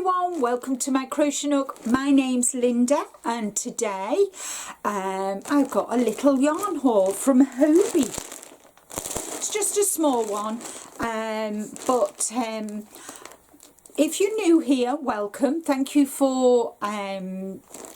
everyone, welcome to my crochet nook. My name's Linda and today I've got a little yarn haul from Hobbii. It's just a small one, but if you're new here, welcome. Thank you for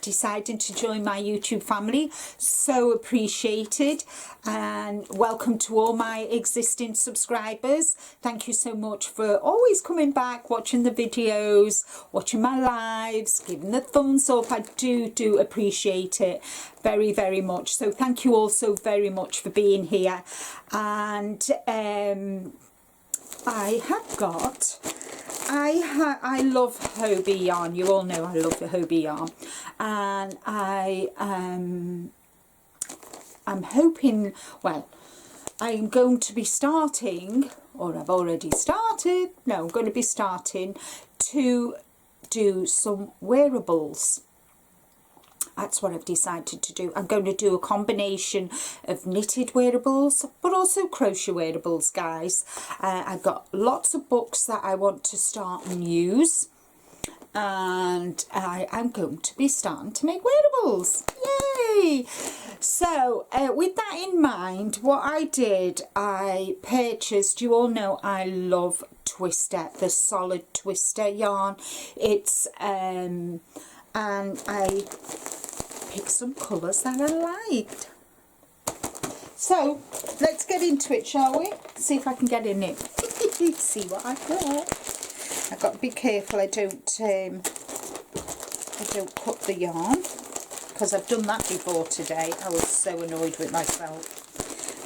deciding to join my YouTube family. So appreciated. And welcome to all my existing subscribers. Thank you so much for always coming back, watching the videos, watching my lives, giving the thumbs up. I do appreciate it very, very much. So thank you all so very much for being here. And I love Hobbii yarn. You all know I love the Hobbii yarn, and I'm hoping, well, I'm going to be starting, or I've already started, no, I'm going to be starting to do some wearables. That's what I've decided to do. I'm going to do a combination of knitted wearables, but also crochet wearables, guys. I've got lots of books that I want to start and use, and I'm going to be starting to make wearables. Yay! So with that in mind, what I did, I purchased, you all know I love Twister, the solid Twister yarn. It's and I picked some colours that I liked. So let's get into it, shall we? See if I can get in it. See what I've got. I've got to be careful I don't cut the yarn, because I've done that before today. I was so annoyed with myself.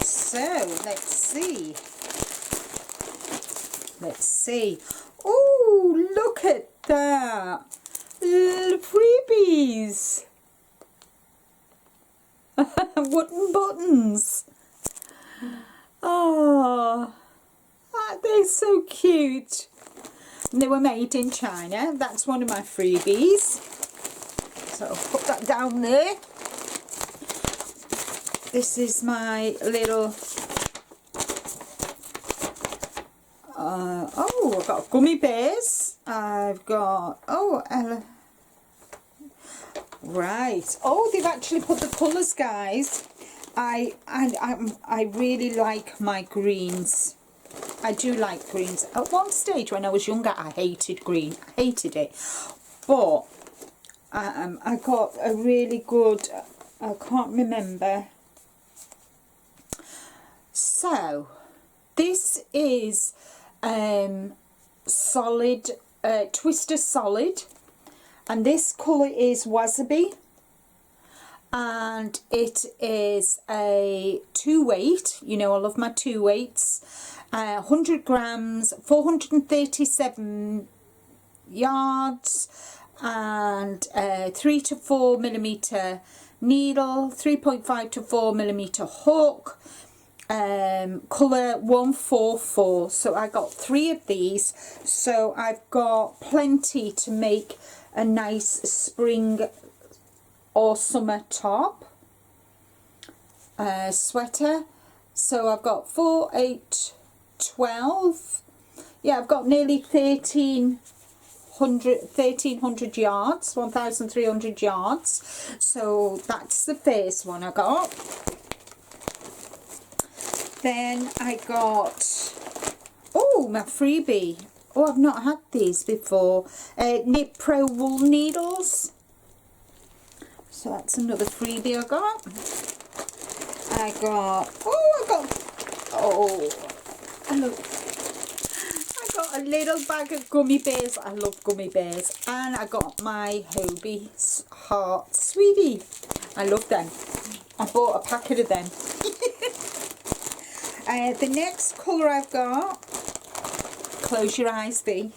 So let's see. Let's see. Oh, look at that. Freebies. Wooden buttons. Oh, they're so cute. And they were made in China. That's one of my freebies. So I'll put that down there. This is my little oh, I've got gummy bears. I've got right. Oh, they've actually put the colours, guys. I really like my greens. I do like greens. At one stage when I was younger, I hated green. I hated it. But I got a really good, I can't remember. So this is solid, Twister solid. And this colour is Wasabi, and it is a 2-weight. You know I love my 2-weights. 100 grams, 437 yards, and 3 to 4 millimeter needle, 3.5 to 4 millimeter hook. Colour 144. So I got 3 of these. So I've got plenty to make a nice spring or summer top sweater. So I've got 4, 8, 12. Yeah, I've got nearly 1300 yards, 1,300 yards. So that's the first one I got. Then I got, oh, my freebie. Oh, I've not had these before. Knit Pro wool needles. So that's another freebie I got. I got a little bag of gummy bears. I love gummy bears. And I got my Hobbii Heart Sweetie. I love them. I bought a packet of them. The next colour I've got, close your eyes, Bee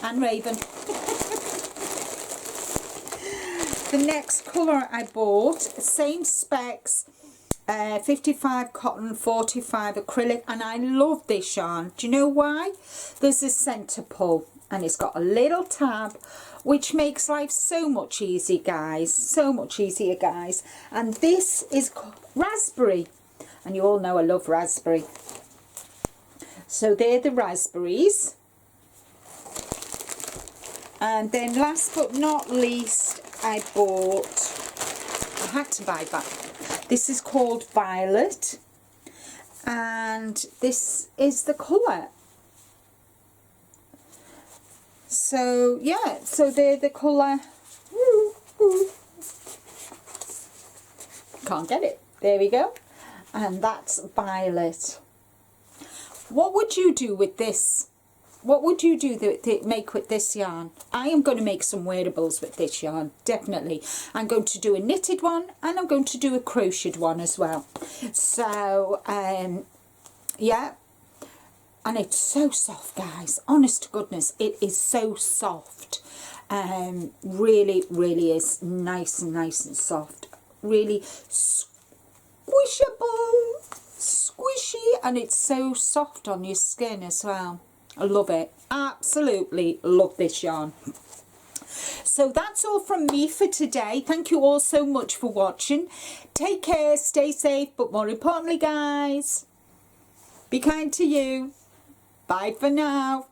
and Raven. The next colour I bought, same specs, 55 cotton, 45 acrylic, and I love this yarn. Do you know why? There's a centre pull, and it's got a little tab, which makes life so much easier, guys. So much easier, guys. And this is raspberry, and you all know I love raspberry. So they're the raspberries. And then last but not least, I had to buy that. This is called Violet, and this is the colour. So yeah, so they're the colour. Can't get it. There we go. And that's Violet. What would you do with this? What would you make with this yarn? I am going to make some wearables with this yarn, definitely. I'm going to do a knitted one, and I'm going to do a crocheted one as well. So, yeah. And it's so soft, guys. Honest to goodness, it is so soft. Really, really is nice and soft. Really squishable, squishy, and it's so soft on your skin as well. I love it. Absolutely love this yarn. So that's all from me for today. Thank you all so much for watching. Take care, stay safe, but more importantly, guys, be kind to you. Bye for now.